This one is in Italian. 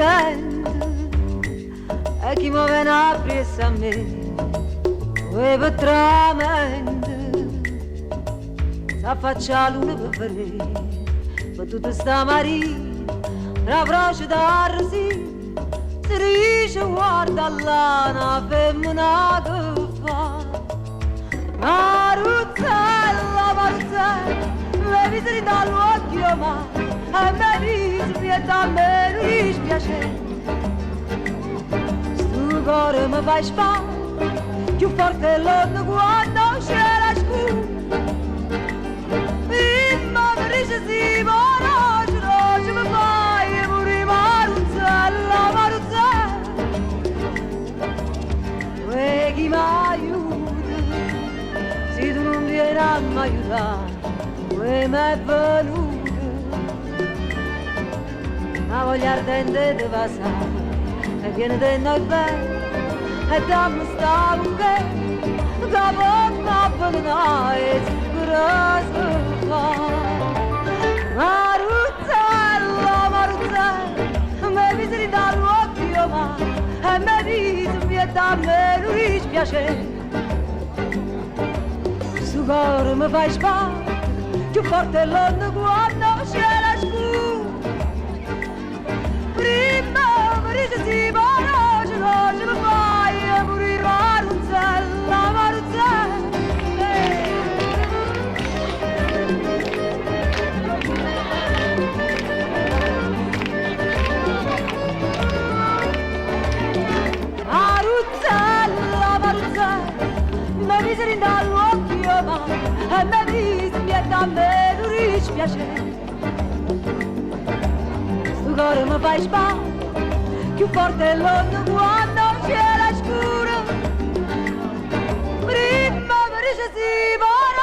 sente e chi muove una presa a me per tramente s'affaccia l'una per vedere per tutta sta marina la croce d'arsi si dice guarda là una femmina che fa Maruzzella, Maruzzella mi visiti dall'occhio ma e mi dispiace a me non dispiace sto cuore mi fa spaventare più forte l'onda quando c'è la scura prima mi dice sì ma roce mi fai morire Maruzzella, Maruzzella e chi mi aiuta se tu non vieni a mi aiutare e mi è venuta una voglia ardente di passare e viene di noi bene e dammi sta lunga che per noi sicurezza fa Maruzzella, Maruzzella mi visiti dall'occhio ma e mi dispiace a me non dispiace sto cuore mi fa spaventare più forte l'onda quando c'è la scura prima mi dice sì ma roce mi fai morire Maruzzella, Maruzzella Maruzzella, Maruzzella mi visiti dall'occhio ma e mi dispiace a me non dispiace sto cuore mi fa spaventare più forte l'onda quando c'è la scura prima mi dice sì ma